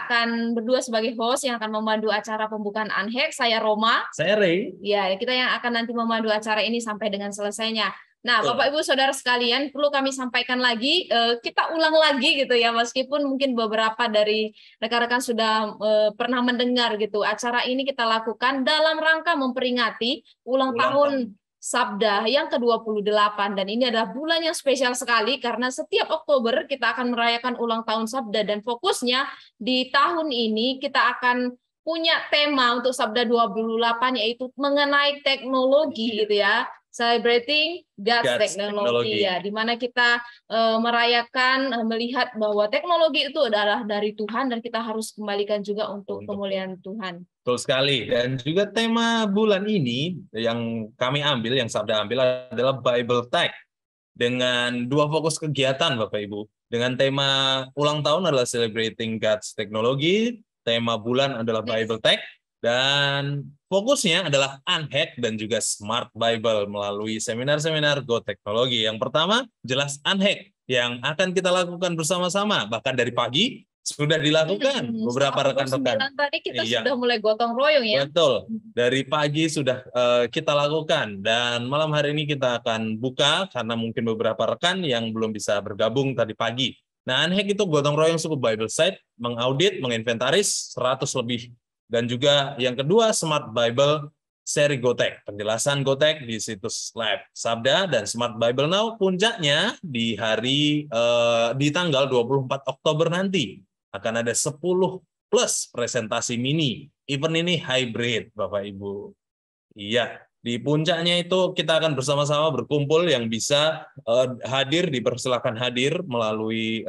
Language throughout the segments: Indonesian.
akan berdua sebagai host yang akan memandu acara pembukaan Unhack. Saya Roma. Saya Ray. Ya, kita yang akan nanti memandu acara ini sampai dengan selesainya. Nah, Betul. Bapak Ibu Saudara sekalian, perlu kami sampaikan lagi, kita ulang lagi gitu ya, meskipun mungkin beberapa dari rekan-rekan sudah pernah mendengar gitu. Acara ini kita lakukan dalam rangka memperingati ulang tahun Sabda yang ke-28, dan ini adalah bulan yang spesial sekali karena setiap Oktober kita akan merayakan ulang tahun Sabda, dan fokusnya di tahun ini kita akan punya tema untuk Sabda 28 yaitu mengenai teknologi gitu ya. Celebrating God's Technology ya, di mana kita merayakan, melihat bahwa teknologi itu adalah dari Tuhan dan kita harus kembalikan juga untuk kemuliaan Tuhan. Betul sekali. Dan juga tema bulan ini yang kami ambil, yang Sabda ambil adalah Bible Tech dengan 2 fokus kegiatan Bapak Ibu. Dengan tema ulang tahun adalah Celebrating God's Technology, tema bulan adalah Bible Tech, dan fokusnya adalah Unhack dan juga Smart Bible melalui seminar-seminar Go Teknologi. Yang pertama, jelas Unhack yang akan kita lakukan bersama-sama, bahkan dari pagi sudah dilakukan beberapa rekan-rekan. Tadi kita sudah mulai gotong royong ya. Betul, dari pagi sudah kita lakukan, dan malam hari ini kita akan buka karena mungkin beberapa rekan yang belum bisa bergabung tadi pagi. Nah, Unhack itu gotong royong suku Bible Site, mengaudit, menginventaris 100 lebih. Dan juga yang kedua, Smart Bible seri Gotek, penjelasan Gotek di situs Lab Sabda dan Smart Bible Now puncaknya di di tanggal 24 Oktober nanti. Akan ada 10 plus presentasi mini. Event ini hybrid, Bapak Ibu. Iya, di puncaknya itu kita akan bersama-sama berkumpul, yang bisa hadir dipersilakan hadir melalui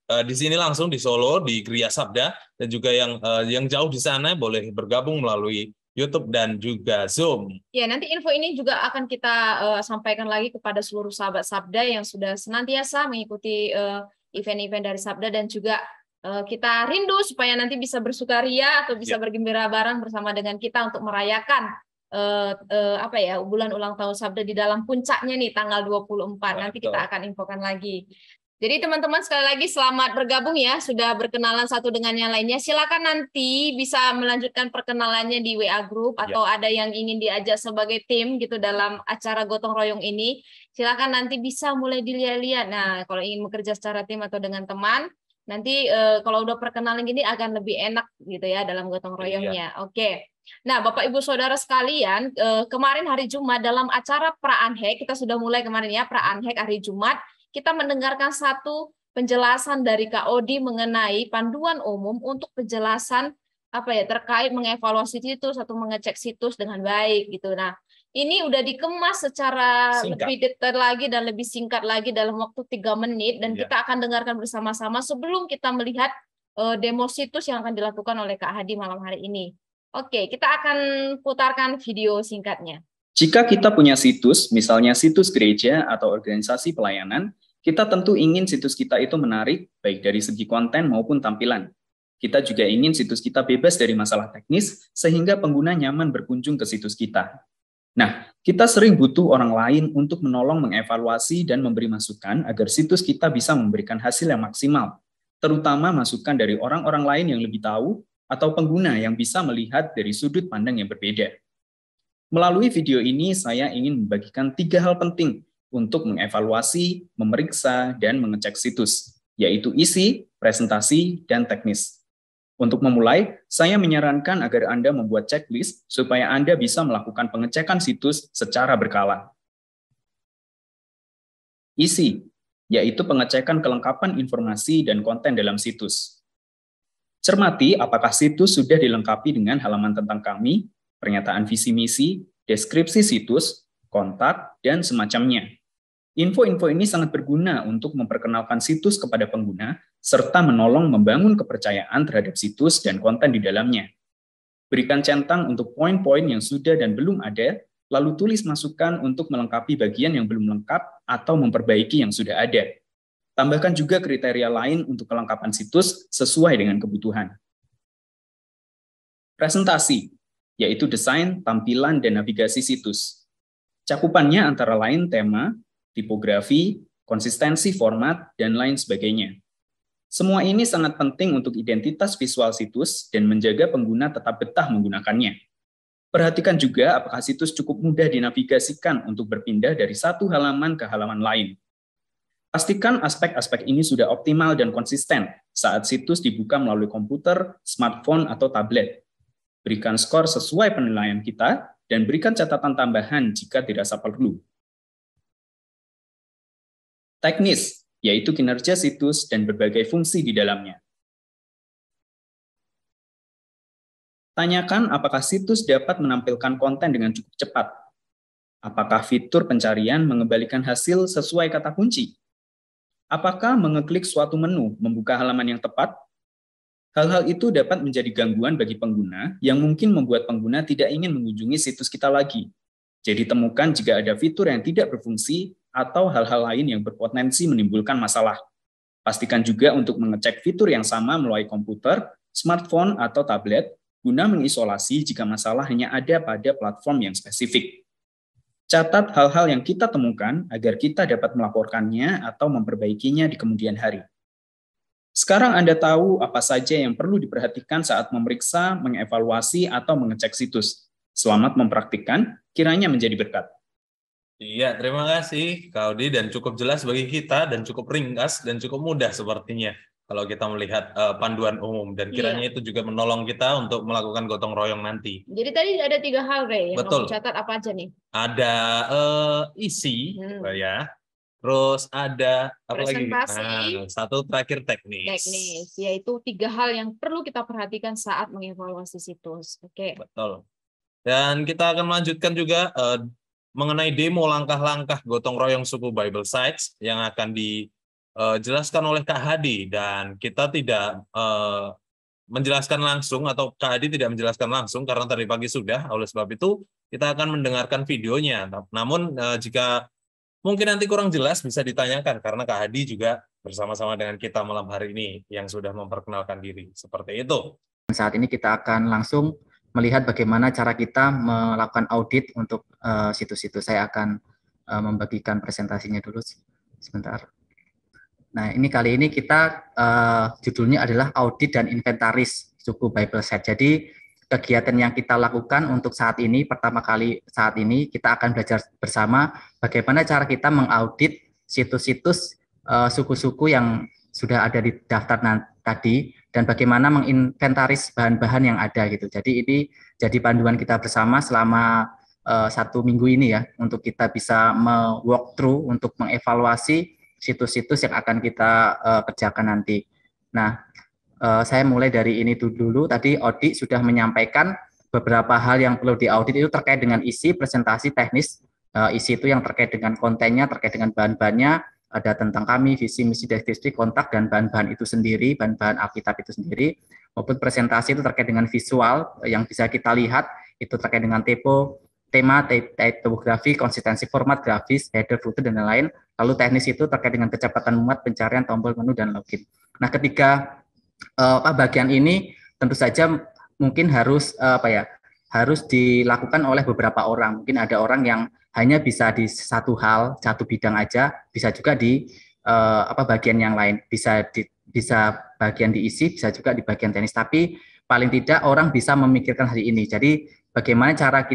di sini langsung di Solo di Gria Sabda, dan juga yang jauh di sana boleh bergabung melalui YouTube dan juga Zoom. Ya, nanti info ini juga akan kita sampaikan lagi kepada seluruh sahabat Sabda yang sudah senantiasa mengikuti event-event dari Sabda, dan juga kita rindu supaya nanti bisa bersukaria atau bisa bergembira bareng bersama dengan kita untuk merayakan bulan ulang tahun Sabda di dalam puncaknya nih tanggal 24. Nanti kita akan infokan lagi. Jadi teman-teman, sekali lagi selamat bergabung ya, sudah berkenalan satu dengan yang lainnya. Silakan nanti bisa melanjutkan perkenalannya di WA Group, atau ada yang ingin diajak sebagai tim gitu dalam acara gotong royong ini. Silakan nanti bisa mulai dilihat-lihat. Nah, kalau ingin bekerja secara tim atau dengan teman, nanti kalau udah perkenalan gini akan lebih enak gitu ya dalam gotong royongnya. Oke. Nah, Bapak Ibu Saudara sekalian, kemarin hari Jumat dalam acara Pra-Unhack, kita sudah mulai kemarin ya, Pra-Unhack hari Jumat, kita mendengarkan satu penjelasan dari Kak Odi mengenai panduan umum untuk penjelasan terkait mengevaluasi situs atau mengecek situs dengan baik gitu. Nah, ini udah dikemas secara lebih detail lagi dan lebih singkat lagi dalam waktu 3 menit, dan kita akan dengarkan bersama-sama sebelum kita melihat demo situs yang akan dilakukan oleh Kak Hadi malam hari ini. Oke, kita akan putarkan video singkatnya. Jika kita punya situs, misalnya situs gereja atau organisasi pelayanan, kita tentu ingin situs kita itu menarik, baik dari segi konten maupun tampilan. Kita juga ingin situs kita bebas dari masalah teknis, sehingga pengguna nyaman berkunjung ke situs kita. Nah, kita sering butuh orang lain untuk menolong mengevaluasi dan memberi masukan agar situs kita bisa memberikan hasil yang maksimal, terutama masukan dari orang-orang lain yang lebih tahu atau pengguna yang bisa melihat dari sudut pandang yang berbeda. Melalui video ini, saya ingin membagikan 3 hal penting untuk mengevaluasi, memeriksa, dan mengecek situs, yaitu isi, presentasi, dan teknis. Untuk memulai, saya menyarankan agar Anda membuat checklist supaya Anda bisa melakukan pengecekan situs secara berkala. Isi, yaitu pengecekan kelengkapan informasi dan konten dalam situs. Cermati apakah situs sudah dilengkapi dengan halaman tentang kami, pernyataan visi misi, deskripsi situs, kontak, dan semacamnya. Info-info ini sangat berguna untuk memperkenalkan situs kepada pengguna, serta menolong membangun kepercayaan terhadap situs dan konten di dalamnya. Berikan centang untuk poin-poin yang sudah dan belum ada, lalu tulis masukan untuk melengkapi bagian yang belum lengkap atau memperbaiki yang sudah ada. Tambahkan juga kriteria lain untuk kelengkapan situs sesuai dengan kebutuhan. Presentasi, yaitu desain, tampilan, dan navigasi situs. Cakupannya antara lain tema, tipografi, konsistensi format, dan lain sebagainya. Semua ini sangat penting untuk identitas visual situs dan menjaga pengguna tetap betah menggunakannya. Perhatikan juga apakah situs cukup mudah dinavigasikan untuk berpindah dari satu halaman ke halaman lain. Pastikan aspek-aspek ini sudah optimal dan konsisten saat situs dibuka melalui komputer, smartphone, atau tablet. Berikan skor sesuai penilaian kita, dan berikan catatan tambahan jika dirasa perlu. Teknis, yaitu kinerja situs dan berbagai fungsi di dalamnya. Tanyakan apakah situs dapat menampilkan konten dengan cukup cepat. Apakah fitur pencarian mengembalikan hasil sesuai kata kunci? Apakah mengeklik suatu menu membuka halaman yang tepat? Hal-hal itu dapat menjadi gangguan bagi pengguna yang mungkin membuat pengguna tidak ingin mengunjungi situs kita lagi. Jadi temukan jika ada fitur yang tidak berfungsi atau hal-hal lain yang berpotensi menimbulkan masalah. Pastikan juga untuk mengecek fitur yang sama melalui komputer, smartphone, atau tablet guna mengisolasi jika masalah hanya ada pada platform yang spesifik. Catat hal-hal yang kita temukan agar kita dapat melaporkannya atau memperbaikinya di kemudian hari. Sekarang Anda tahu apa saja yang perlu diperhatikan saat memeriksa, mengevaluasi, atau mengecek situs. Selamat mempraktikkan, kiranya menjadi berkat. Iya, terima kasih Kak Audi, dan cukup jelas bagi kita dan cukup ringkas dan cukup mudah sepertinya kalau kita melihat panduan umum, dan kiranya itu juga menolong kita untuk melakukan gotong royong nanti. Jadi tadi ada 3 hal, Ray, yang Betul. kamu catat apa aja nih? Ada isi, ya. Terus ada apa lagi? Presentasi. Satu terakhir teknis. Teknis, yaitu 3 hal yang perlu kita perhatikan saat mengevaluasi situs. Oke. Betul. Dan kita akan melanjutkan juga mengenai demo langkah-langkah gotong royong suku Bible Sites yang akan dijelaskan oleh Kak Hadi, dan kita tidak menjelaskan langsung, atau Kak Hadi tidak menjelaskan langsung karena tadi pagi sudah. Oleh sebab itu kita akan mendengarkan videonya. Namun jika mungkin nanti kurang jelas bisa ditanyakan karena Kak Hadi juga bersama-sama dengan kita malam hari ini yang sudah memperkenalkan diri. Seperti itu. Saat ini kita akan langsung melihat bagaimana cara kita melakukan audit untuk situs-situs. Saya akan membagikan presentasinya dulu sebentar. Nah, ini kali ini kita judulnya adalah audit dan inventaris suku Bible Site. Jadi kegiatan yang kita lakukan untuk saat ini, pertama kali saat ini kita akan belajar bersama bagaimana cara kita mengaudit situs-situs suku-suku yang sudah ada di daftar tadi, dan bagaimana menginventaris bahan-bahan yang ada gitu. Jadi ini jadi panduan kita bersama selama 1 minggu ini ya, untuk kita bisa walk through untuk mengevaluasi situs-situs yang akan kita kerjakan nanti. Nah, saya mulai dari ini dulu. Tadi Odi sudah menyampaikan beberapa hal yang perlu diaudit itu terkait dengan isi, presentasi, teknis. Isi itu yang terkait dengan kontennya, terkait dengan bahan-bahannya, ada tentang kami, visi, misi, deskripsi, kontak, dan bahan-bahan itu sendiri, bahan-bahan Alkitab itu sendiri, maupun presentasi itu terkait dengan visual yang bisa kita lihat, itu terkait dengan tema, typografi, konsistensi format, grafis, header, footer, dan lain-lain. Lalu teknis itu terkait dengan kecepatan muat, pencarian, tombol, menu, dan login. Nah, ketika bagian ini tentu saja mungkin harus harus dilakukan oleh beberapa orang. Mungkin ada orang yang hanya bisa di satu hal, satu bidang aja, bisa juga di bagian yang lain, bisa bagian diisi, bisa juga di bagian teknis. Tapi paling tidak orang bisa memikirkan hari ini. Jadi bagaimana cara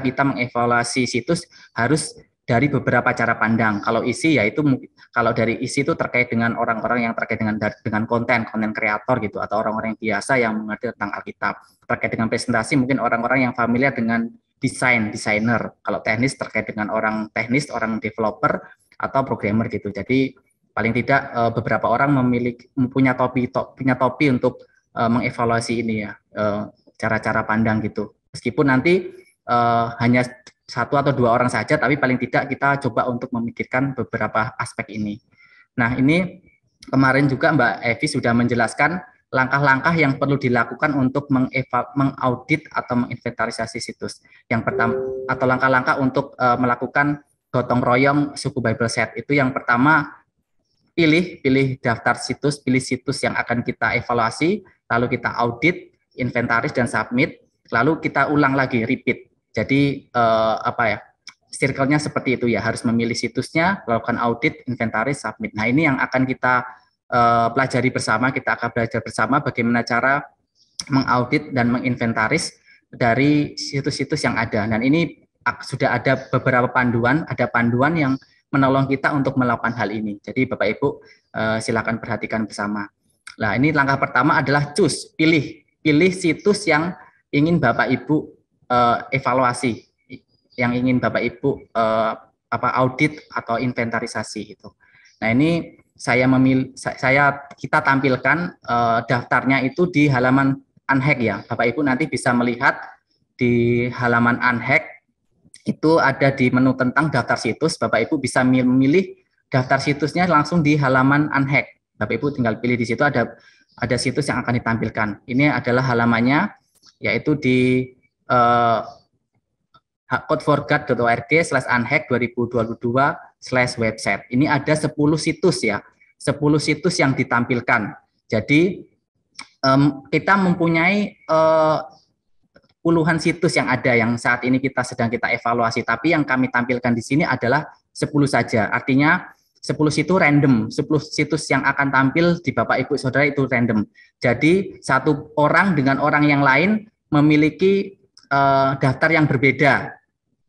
kita mengevaluasi situs harus dari beberapa cara pandang. Kalau isi yaitu kalau dari isi itu terkait dengan orang-orang yang terkait dengan konten kreator gitu, atau orang-orang yang biasa yang mengerti tentang Alkitab. Terkait dengan presentasi mungkin orang-orang yang familiar dengan desainer. Kalau teknis terkait dengan orang teknis, orang developer atau programmer gitu. Jadi paling tidak beberapa orang punya topi untuk mengevaluasi ini ya, cara-cara pandang gitu. Meskipun nanti hanya 1 atau 2 orang saja, tapi paling tidak kita coba untuk memikirkan beberapa aspek ini. Nah, ini kemarin juga Mbak Evi sudah menjelaskan langkah-langkah yang perlu dilakukan untuk mengaudit atau menginventarisasi situs. Yang pertama, atau langkah-langkah untuk melakukan gotong royong suku Bible Site itu, yang pertama pilih daftar situs, pilih situs yang akan kita evaluasi, lalu kita audit, inventaris, dan submit, lalu kita ulang lagi, repeat. Jadi circle-nya seperti itu ya, harus memilih situsnya, lakukan audit, inventaris, submit. Nah, ini yang akan kita pelajari bersama, kita akan belajar bersama bagaimana cara mengaudit dan menginventaris dari situs-situs yang ada. Dan ini sudah ada beberapa panduan, ada panduan yang menolong kita untuk melakukan hal ini. Jadi Bapak Ibu silakan perhatikan bersama. Nah, ini langkah pertama adalah choose, pilih situs yang ingin Bapak Ibu evaluasi, yang ingin Bapak Ibu audit atau inventarisasi itu. Nah, ini kita tampilkan daftarnya itu di halaman Unhack ya. Bapak Ibu nanti bisa melihat di halaman Unhack itu ada di menu tentang daftar situs. Bapak Ibu bisa memilih daftar situsnya langsung di halaman Unhack. Bapak Ibu tinggal pilih di situ, ada situs yang akan ditampilkan. Ini adalah halamannya, yaitu di codeforguard.org/unhack 2022/website. Ini ada 10 situs ya, 10 situs yang ditampilkan. Jadi kita mempunyai puluhan situs yang ada yang saat ini sedang kita evaluasi, tapi yang kami tampilkan di sini adalah 10 saja. Artinya 10 situs random, 10 situs yang akan tampil di Bapak Ibu Saudara itu random. Jadi satu orang dengan orang yang lain memiliki daftar yang berbeda.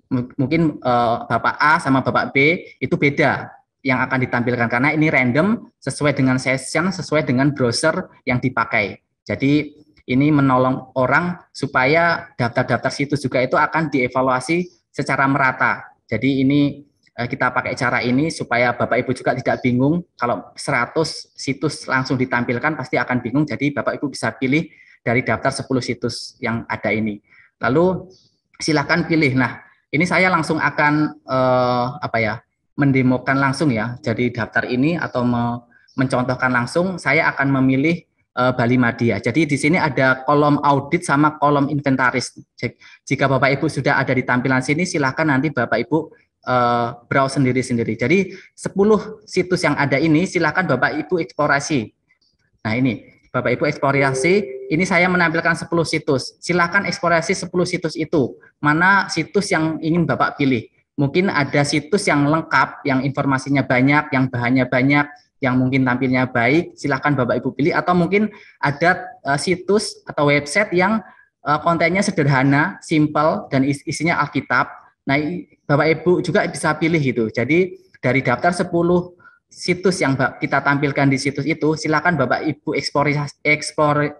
Mungkin Bapak A sama Bapak B itu beda yang akan ditampilkan karena ini random sesuai dengan session, sesuai dengan browser yang dipakai. Jadi ini menolong orang supaya daftar-daftar situs juga itu akan dievaluasi secara merata. Jadi ini kita pakai cara ini supaya Bapak Ibu juga tidak bingung. Kalau 100 situs langsung ditampilkan pasti akan bingung. Jadi Bapak Ibu bisa pilih dari daftar 10 situs yang ada ini. Lalu silakan pilih. Nah, ini saya langsung akan mendemokan langsung ya. Jadi daftar ini atau mencontohkan langsung, saya akan memilih Bali Madya. Jadi di sini ada kolom audit sama kolom inventaris. Jika Bapak Ibu sudah ada di tampilan sini, silakan nanti Bapak Ibu browse sendiri-sendiri. Jadi 10 situs yang ada ini silakan Bapak Ibu eksplorasi. Nah, ini Bapak Ibu eksplorasi, ini saya menampilkan 10 situs. Silakan eksplorasi 10 situs itu. Mana situs yang ingin Bapak pilih? Mungkin ada situs yang lengkap, yang informasinya banyak, yang bahannya banyak, yang mungkin tampilnya baik, silakan Bapak Ibu pilih, atau mungkin ada situs atau website yang kontennya sederhana, simple, dan isinya Alkitab. Nah, Bapak Ibu juga bisa pilih gitu. Jadi dari daftar 10 situs yang kita tampilkan di situs itu, silakan Bapak Ibu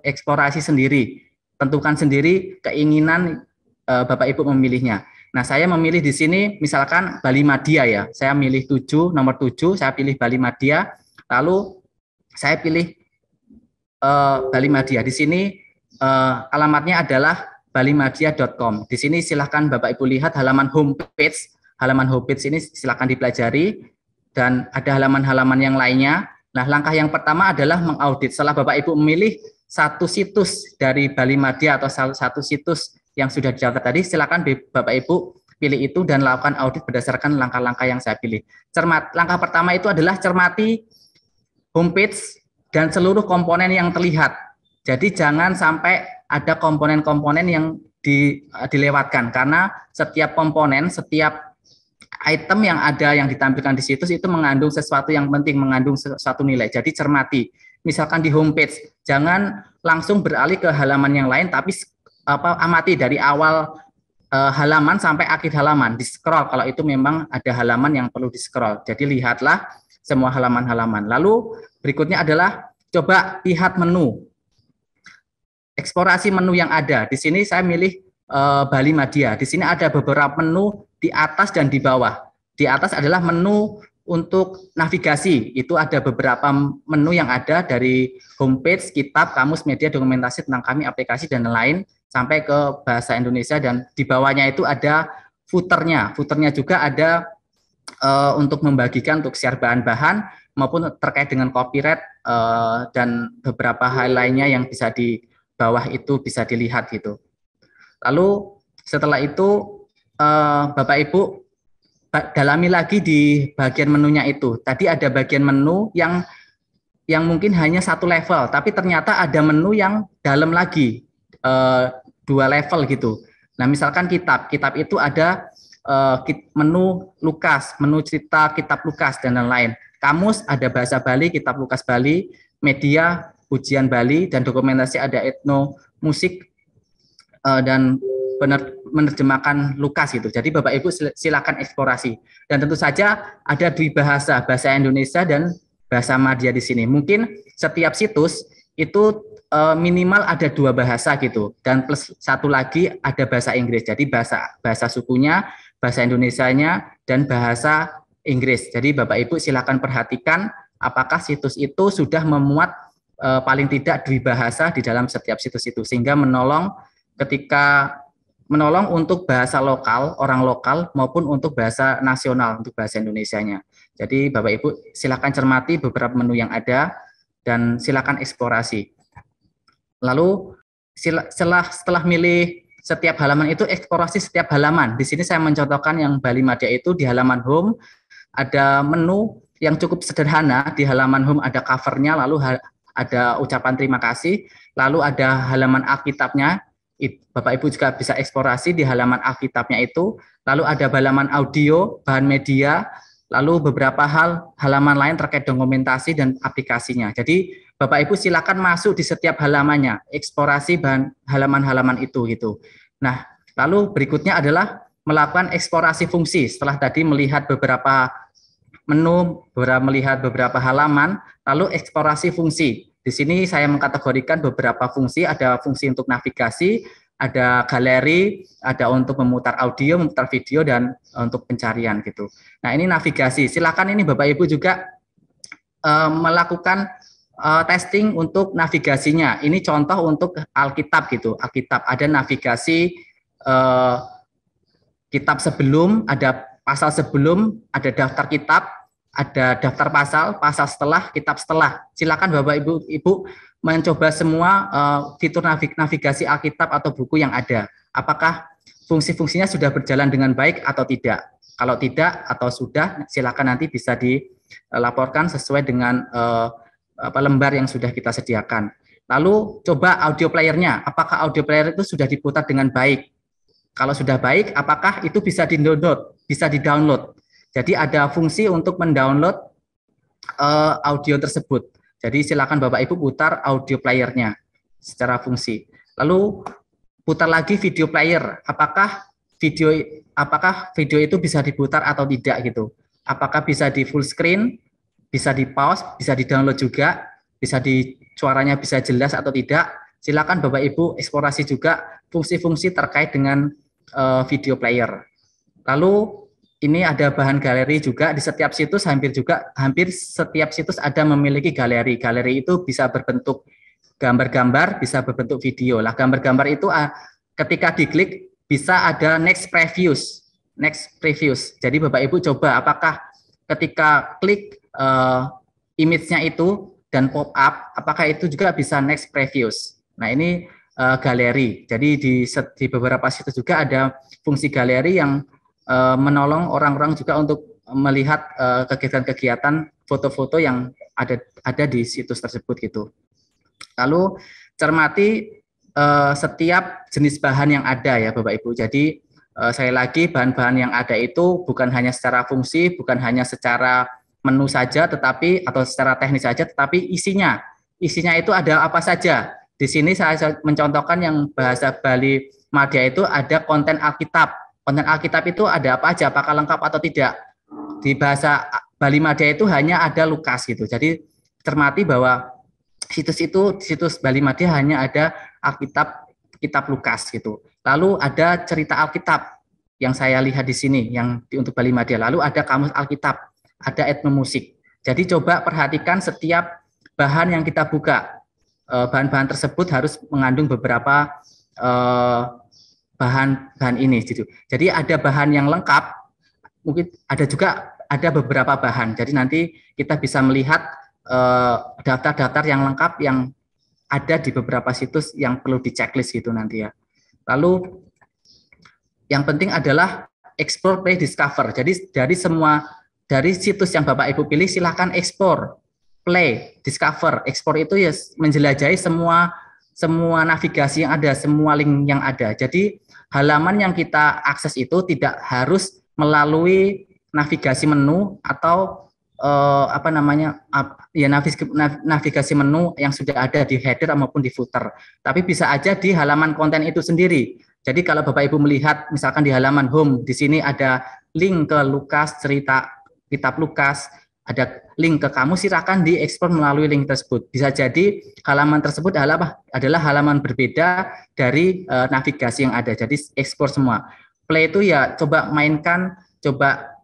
eksplorasi sendiri, tentukan sendiri keinginan Bapak Ibu memilihnya. Nah, saya memilih di sini misalkan Bali Madya ya, saya milih nomor 7, saya pilih Bali Madya. Lalu saya pilih Bali Madya. Di sini alamatnya adalah balimadya.com. Di sini silakan Bapak Ibu lihat halaman homepage. Halaman homepage ini silakan dipelajari dan ada halaman-halaman yang lainnya. Nah, langkah yang pertama adalah mengaudit. Setelah Bapak Ibu memilih satu situs dari Bali Madya atau satu situs yang sudah didaftar tadi, silakan Bapak Ibu pilih itu dan lakukan audit berdasarkan langkah-langkah yang saya pilih. Langkah pertama itu adalah cermati homepage dan seluruh komponen yang terlihat. Jadi jangan sampai ada komponen-komponen yang dilewatkan, karena setiap komponen, setiap item yang ada yang ditampilkan di situs itu mengandung sesuatu yang penting, mengandung sesuatu nilai. Jadi cermati. Misalkan di homepage, jangan langsung beralih ke halaman yang lain, tapi amati dari awal halaman sampai akhir halaman, di scroll kalau itu memang ada halaman yang perlu di scroll. Jadi lihatlah semua halaman-halaman. Lalu berikutnya adalah coba lihat menu. Eksplorasi menu yang ada. Di sini saya milih Bali Madya. Di sini ada beberapa menu di atas dan di bawah. Di atas adalah menu untuk navigasi. Itu ada beberapa menu yang ada dari homepage, kitab, kamus, media, dokumentasi tentang kami, aplikasi, dan lain-lain sampai ke bahasa Indonesia. Dan di bawahnya itu ada footernya. Footernya juga ada untuk membagikan, untuk share bahan-bahan maupun terkait dengan copyright dan beberapa hal lainnya yang bisa di bawah itu bisa dilihat gitu. Lalu setelah itu Bapak Ibu dalami lagi di bagian menunya itu. Tadi ada bagian menu yang mungkin hanya satu level, tapi ternyata ada menu yang dalam lagi 2 level gitu. Nah, misalkan kitab itu ada menu Lukas, menu cerita kitab Lukas dan lain-lain. Kamus ada bahasa Bali, kitab Lukas Bali, media ujian Bali, dan dokumentasi ada etno musik dan menerjemahkan Lukas gitu. Jadi Bapak Ibu silakan eksplorasi. Dan tentu saja ada bahasa Indonesia dan bahasa Madya di sini. Mungkin setiap situs itu minimal ada 2 bahasa gitu, dan plus 1 lagi ada bahasa Inggris. Jadi bahasa sukunya, bahasa Indonesianya, dan bahasa Inggris. Jadi Bapak Ibu silakan perhatikan apakah situs itu sudah memuat paling tidak 2 bahasa di dalam setiap situs itu, sehingga menolong untuk bahasa lokal, orang lokal, maupun untuk bahasa nasional, untuk bahasa Indonesianya. Jadi Bapak Ibu silakan cermati beberapa menu yang ada dan silakan eksplorasi. Lalu setelah milih setiap halaman itu, eksplorasi setiap halaman. Di sini saya mencontohkan yang Bali Madya itu di halaman home ada menu yang cukup sederhana. Di halaman home ada covernya, lalu ada ucapan terima kasih, lalu ada halaman Alkitabnya. Bapak Ibu juga bisa eksplorasi di halaman Alkitabnya itu, lalu ada halaman audio, bahan media, lalu beberapa halaman lain terkait dokumentasi dan aplikasinya. Jadi Bapak Ibu silakan masuk di setiap halamannya, eksplorasi halaman-halaman itu gitu. Nah, lalu berikutnya adalah melakukan eksplorasi fungsi. Setelah tadi melihat beberapa menu, melihat beberapa halaman, lalu eksplorasi fungsi. Di sini saya mengkategorikan beberapa fungsi, ada fungsi untuk navigasi, ada galeri, ada untuk memutar audio, memutar video, dan untuk pencarian gitu. Nah, ini navigasi. Silakan ini Bapak Ibu juga melakukan testing untuk navigasinya. Ini contoh untuk Alkitab gitu. Alkitab ada navigasi kitab sebelum, ada pasal sebelum, ada daftar kitab, ada daftar pasal setelah, kitab setelah. Silakan Bapak Ibu mencoba semua fitur navigasi Alkitab atau buku yang ada. Apakah fungsi-fungsinya sudah berjalan dengan baik atau tidak? Kalau tidak atau sudah, silakan nanti bisa dilaporkan sesuai dengan lembar yang sudah kita sediakan. Lalu coba audio playernya, apakah audio player itu sudah diputar dengan baik? Kalau sudah baik, apakah itu bisa di-download? Bisa di-download. Jadi ada fungsi untuk mendownload audio tersebut. Jadi silakan Bapak Ibu putar audio playernya secara fungsi. Lalu putar lagi video player. Apakah video itu bisa diputar atau tidak gitu? Apakah bisa di full screen, bisa di pause, bisa di download juga, suaranya bisa jelas atau tidak? Silakan Bapak Ibu eksplorasi juga fungsi-fungsi terkait dengan video player. Lalu ini ada bahan galeri juga di setiap situs, hampir setiap situs ada memiliki galeri. Galeri itu bisa berbentuk gambar-gambar, bisa berbentuk video. Lah gambar-gambar itu ketika diklik bisa ada next previews. Jadi Bapak Ibu coba apakah ketika klik image-nya itu dan pop up, apakah itu juga bisa next previews. Nah, ini galeri. Jadi di beberapa situs juga ada fungsi galeri yang menolong orang-orang juga untuk melihat kegiatan-kegiatan foto-foto yang ada di situs tersebut gitu. Lalu cermati setiap jenis bahan yang ada ya Bapak Ibu. Jadi sekali lagi bahan-bahan yang ada itu bukan hanya secara fungsi, bukan hanya secara menu saja, tetapi atau secara teknis saja, tetapi isinya itu ada apa saja. Di sini saya mencontohkan yang bahasa Bali Madya itu ada konten Alkitab. Konten Alkitab itu ada apa aja, apakah lengkap atau tidak. Di bahasa Bali Madya itu hanya ada Lukas gitu. Jadi cermati bahwa situs Bali Madya hanya ada Alkitab, kitab Lukas gitu. Lalu ada cerita Alkitab yang saya lihat di sini yang untuk Bali Madya. Lalu ada kamus Alkitab, ada etnomusik. Jadi coba perhatikan setiap bahan yang kita buka. Bahan-bahan tersebut harus mengandung beberapa bahan ini gitu. Jadi ada bahan yang lengkap, mungkin ada beberapa bahan. Jadi nanti kita bisa melihat daftar-daftar yang lengkap yang ada di beberapa situs yang perlu di checklist gitu nanti ya. Lalu yang penting adalah explore, play, discover. Jadi dari situs yang Bapak Ibu pilih silahkan explore, play, discover. Explore itu ya menjelajahi semua navigasi yang ada, semua link yang ada. Jadi halaman yang kita akses itu tidak harus melalui navigasi menu atau navigasi menu yang sudah ada di header maupun di footer. Tapi bisa aja di halaman konten itu sendiri. Jadi kalau Bapak Ibu melihat misalkan di halaman home, di sini ada link ke Lukas, cerita kitab Lukas, ada link ke kamu, silakan diekspor melalui link tersebut. Bisa jadi halaman tersebut adalah halaman berbeda dari navigasi yang ada. Jadi ekspor semua. Play itu ya coba mainkan, coba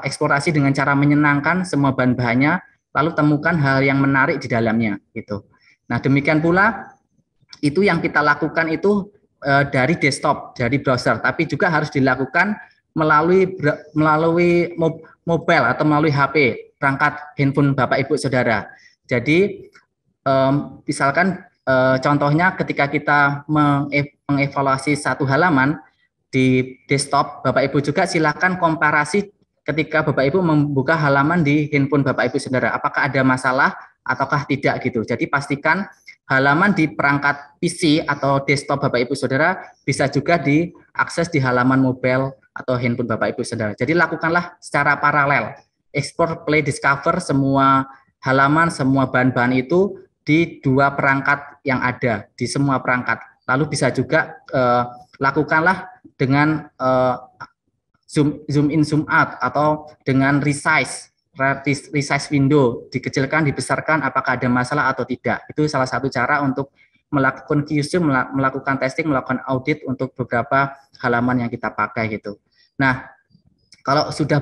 eksplorasi dengan cara menyenangkan semua bahan-bahannya, lalu temukan hal yang menarik di dalamnya gitu. Nah, demikian pula itu yang kita lakukan itu dari desktop, dari browser, tapi juga harus dilakukan melalui mobile atau melalui HP, perangkat handphone Bapak Ibu Saudara. Jadi misalkan contohnya ketika kita mengevaluasi satu halaman di desktop, Bapak Ibu juga silakan komparasi ketika Bapak Ibu membuka halaman di handphone Bapak Ibu Saudara, apakah ada masalah ataukah tidak gitu. Jadi pastikan halaman di perangkat PC atau desktop Bapak Ibu Saudara bisa juga diakses di halaman mobile atau handphone Bapak Ibu Saudara. Jadi lakukanlah secara paralel, ekspor, play, discover semua halaman, semua bahan-bahan itu di dua perangkat yang ada, di semua perangkat. Lalu bisa juga lakukanlah dengan zoom in, zoom out, atau dengan resize window, dikecilkan, dibesarkan, apakah ada masalah atau tidak. Itu salah satu cara untuk melakukan QC, melakukan testing, melakukan audit untuk beberapa halaman yang kita pakai gitu. Nah, kalau sudah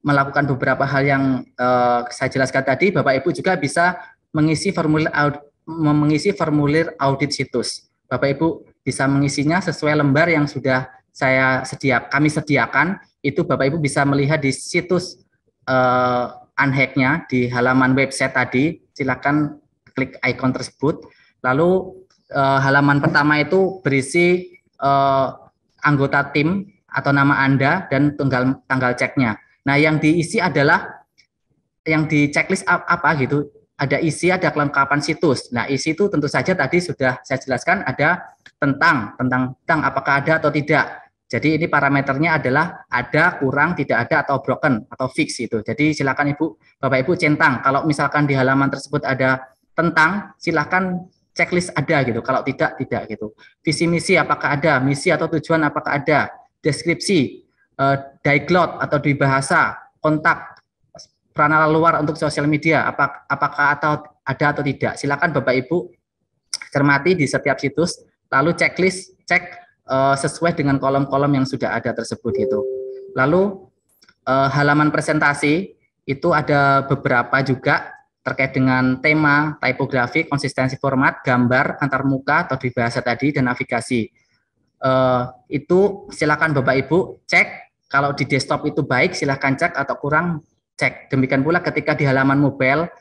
melakukan beberapa hal yang saya jelaskan tadi, Bapak Ibu juga bisa mengisi formulir audit situs. Bapak Ibu bisa mengisinya sesuai lembar yang sudah kami sediakan. Itu Bapak Ibu bisa melihat di situs unhack-nya di halaman website tadi. Silakan klik icon tersebut. Lalu halaman pertama itu berisi anggota tim atau nama Anda dan tanggal ceknya. Nah, yang diisi adalah yang di checklist apa gitu. Ada isi, ada kelengkapan situs. Nah, isi itu tentu saja tadi sudah saya jelaskan, ada tentang apakah ada atau tidak. Jadi ini parameternya adalah ada, kurang, tidak ada, atau broken, atau fix itu. Jadi silakan Bapak Ibu centang. Kalau misalkan di halaman tersebut ada tentang, silakan checklist ada gitu. Kalau tidak gitu. Visi misi apakah ada, misi atau tujuan apakah ada, deskripsi, diglot atau dibahasa, kontak, peranan luar untuk sosial media, apakah ada atau tidak. Silakan Bapak Ibu cermati di setiap situs, lalu checklist, cek sesuai dengan kolom-kolom yang sudah ada tersebut itu. Lalu halaman presentasi itu ada beberapa juga terkait dengan tema, tipografi, konsistensi format, gambar, antarmuka atau di bahasa tadi, dan navigasi. Itu silakan Bapak Ibu cek. Kalau di desktop itu baik, silakan cek, atau kurang cek. Demikian pula ketika di halaman mobile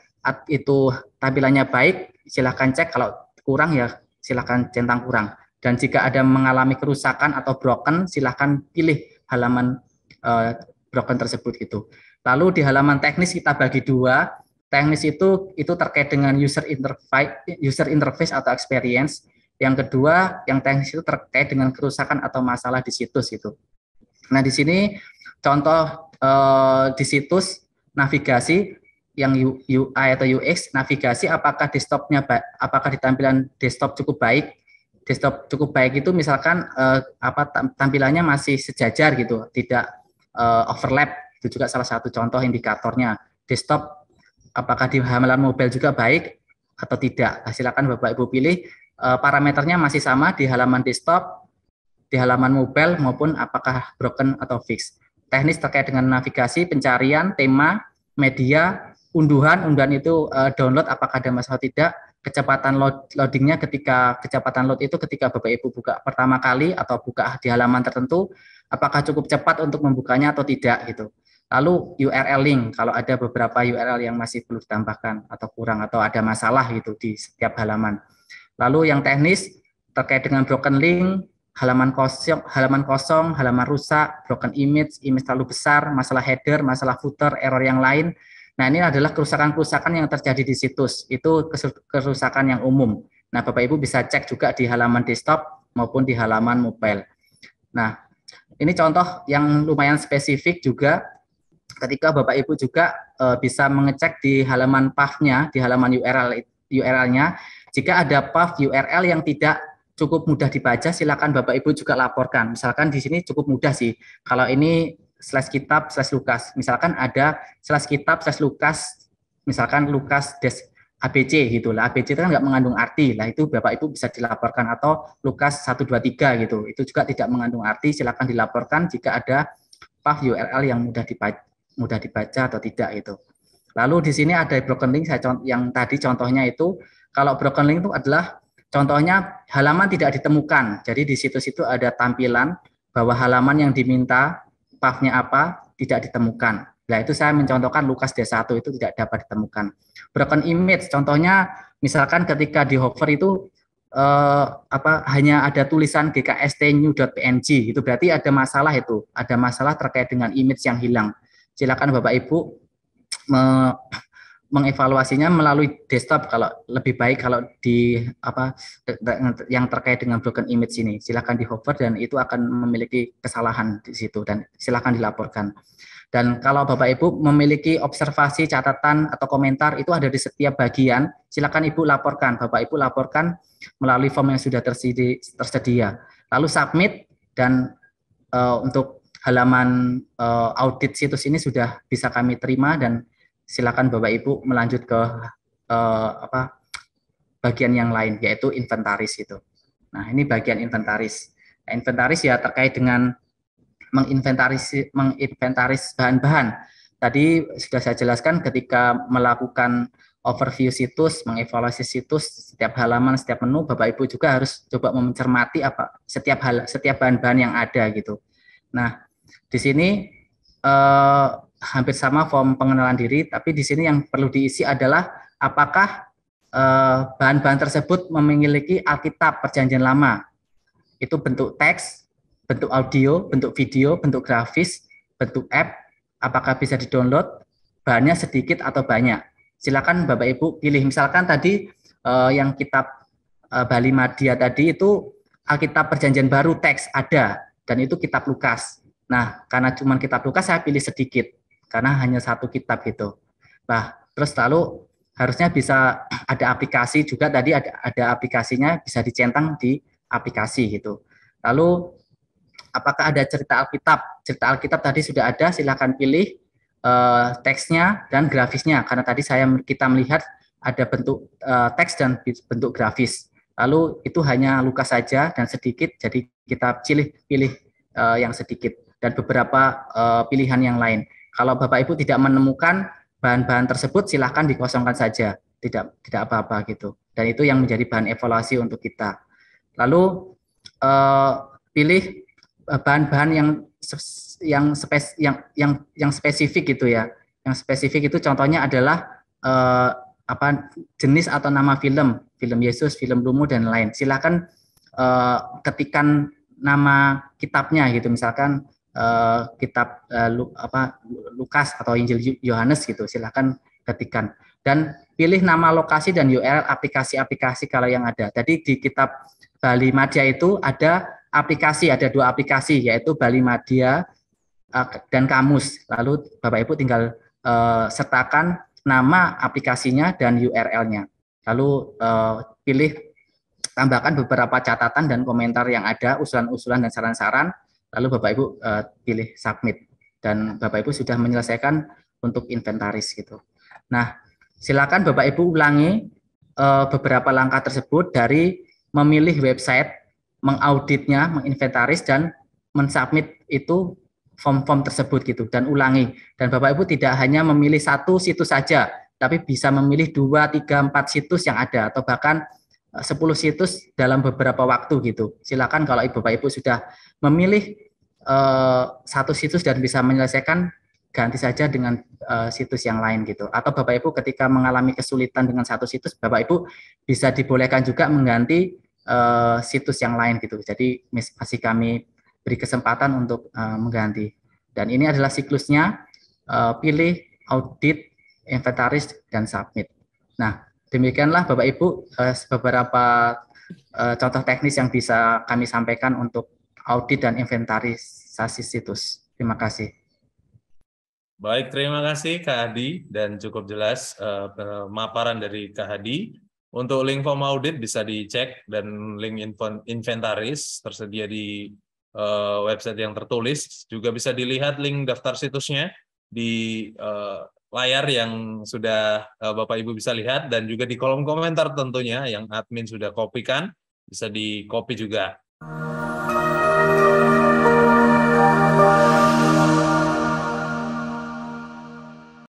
itu tampilannya baik, silakan cek. Kalau kurang ya silakan centang kurang. Dan jika ada mengalami kerusakan atau broken, silahkan pilih halaman broken tersebut gitu. Lalu di halaman teknis kita bagi dua. Teknis itu terkait dengan user interface atau experience. Yang kedua, yang teknis itu terkait dengan kerusakan atau masalah di situs gitu. Nah, di sini contoh di situs navigasi yang UI atau UX, navigasi apakah apakah di tampilan desktop cukup baik. Desktop cukup baik itu misalkan tampilannya masih sejajar gitu, tidak overlap, itu juga salah satu contoh indikatornya. Desktop apakah di halaman mobile juga baik atau tidak. Nah, silakan Bapak Ibu pilih parameternya masih sama di halaman desktop, di halaman mobile, maupun apakah broken atau fix. Teknis terkait dengan navigasi, pencarian, tema, media, unduhan itu download apakah ada masalah tidak. Kecepatan loadingnya ketika Bapak Ibu buka pertama kali atau buka di halaman tertentu, apakah cukup cepat untuk membukanya atau tidak gitu. Lalu URL link, kalau ada beberapa URL yang masih perlu ditambahkan atau kurang atau ada masalah gitu di setiap halaman. Lalu yang teknis terkait dengan broken link, halaman kosong, halaman rusak, broken image terlalu besar, masalah header, masalah footer, error yang lain. Nah, ini adalah kerusakan-kerusakan yang terjadi di situs. Itu kerusakan yang umum. Nah, Bapak Ibu bisa cek juga di halaman desktop maupun di halaman mobile. Nah, ini contoh yang lumayan spesifik juga, ketika Bapak Ibu juga bisa mengecek di halaman path-nya, di halaman URL-nya, jika ada path URL yang tidak cukup mudah dibaca, silakan Bapak Ibu juga laporkan. Misalkan di sini cukup mudah sih. Kalau ini /kitab/Lukas, misalkan ada /kitab/Lukas, misalkan Lukas ABC gitu lah. ABC itu kan nggak mengandung arti lah, itu Bapak Ibu bisa dilaporkan, atau Lukas 123 gitu. Itu juga tidak mengandung arti, silakan dilaporkan jika ada path URL yang mudah dibaca atau tidak itu. Lalu di sini ada broken link, yang tadi contohnya itu, kalau broken link itu adalah contohnya halaman tidak ditemukan. Jadi di situs itu ada tampilan bahwa halaman yang diminta path-nya apa tidak ditemukan. Nah, itu saya mencontohkan Lukas D1 itu tidak dapat ditemukan. Broken image contohnya misalkan ketika di hover itu hanya ada tulisan gkstnew.png, itu berarti ada masalah, itu ada masalah terkait dengan image yang hilang. Silakan Bapak Ibu mengevaluasinya melalui desktop, kalau lebih baik kalau di yang terkait dengan broken image ini silakan di hover, dan itu akan memiliki kesalahan di situ dan silakan dilaporkan. Dan kalau Bapak Ibu memiliki observasi, catatan atau komentar, itu ada di setiap bagian, silakan Ibu laporkan, Bapak Ibu laporkan melalui form yang sudah tersedia. Lalu submit, dan untuk halaman audit situs ini sudah bisa kami terima, dan silakan Bapak Ibu melanjut ke bagian yang lain, yaitu inventaris itu. Nah, ini bagian inventaris. Nah, inventaris ya terkait dengan menginventaris bahan-bahan. Tadi sudah saya jelaskan ketika melakukan overview situs, mengevaluasi situs, setiap halaman, setiap menu, Bapak Ibu juga harus coba mencermati setiap bahan-bahan yang ada gitu. Nah, di sini hampir sama form pengenalan diri, tapi di sini yang perlu diisi adalah apakah bahan-bahan tersebut memiliki Alkitab Perjanjian Lama. Itu bentuk teks, bentuk audio, bentuk video, bentuk grafis, bentuk app, apakah bisa di-download, bahannya sedikit atau banyak. Silakan Bapak Ibu pilih. Misalkan tadi yang kitab Bali Madya tadi itu Alkitab Perjanjian Baru teks ada, dan itu kitab Lukas. Nah, karena cuma kitab Lukas saya pilih sedikit, karena hanya satu kitab gitu. Nah, terus lalu harusnya bisa ada aplikasi juga, tadi ada aplikasinya, bisa dicentang di aplikasi gitu. Lalu apakah ada cerita Alkitab? Cerita Alkitab tadi sudah ada, silakan pilih teksnya dan grafisnya, karena tadi kita melihat ada bentuk teks dan bentuk grafis. Lalu itu hanya Lukas saja dan sedikit, jadi kita pilih yang sedikit, dan beberapa pilihan yang lain. Kalau Bapak Ibu tidak menemukan bahan-bahan tersebut, silahkan dikosongkan saja, tidak apa-apa gitu. Dan itu yang menjadi bahan evaluasi untuk kita. Lalu pilih bahan-bahan yang spesifik gitu ya. Yang spesifik itu contohnya adalah jenis atau nama film Yesus, film Lumu dan lain. Silakan ketikkan nama kitabnya gitu, misalkan kitab Lukas atau Injil Yohanes gitu, silakan ketikkan, dan pilih nama lokasi dan URL aplikasi-aplikasi kalau yang ada. Tadi di kitab Bali Madya itu ada aplikasi, ada 2 aplikasi, yaitu Bali Madya dan Kamus. Lalu Bapak Ibu tinggal sertakan nama aplikasinya dan URL-nya. Lalu tambahkan beberapa catatan dan komentar yang ada, usulan-usulan dan saran-saran. Lalu Bapak Ibu pilih submit, dan Bapak Ibu sudah menyelesaikan untuk inventaris gitu. Nah, silakan Bapak Ibu ulangi beberapa langkah tersebut, dari memilih website, mengauditnya, menginventaris, dan mensubmit itu form-form tersebut gitu, dan ulangi. Dan Bapak Ibu tidak hanya memilih satu situs saja, tapi bisa memilih 2, 3, 4 situs yang ada, atau bahkan 10 situs dalam beberapa waktu gitu. Silakan kalau Bapak Ibu sudah memilih satu situs dan bisa menyelesaikan, ganti saja dengan situs yang lain gitu. Atau Bapak Ibu ketika mengalami kesulitan dengan satu situs, Bapak Ibu bisa dibolehkan juga mengganti situs yang lain gitu. Jadi masih kami beri kesempatan untuk mengganti. Dan ini adalah siklusnya, pilih, audit, inventaris, dan submit. Nah, demikianlah Bapak Ibu beberapa contoh teknis yang bisa kami sampaikan untuk audit dan inventaris organisasi situs. Terima kasih. Baik, terima kasih Kak Hadi dan cukup jelas pemaparan dari Kak Hadi. Untuk link form audit bisa dicek dan link inventaris tersedia di website yang tertulis. Juga bisa dilihat link daftar situsnya di layar yang sudah Bapak Ibu bisa lihat dan juga di kolom komentar tentunya yang admin sudah kopikan bisa di copy juga.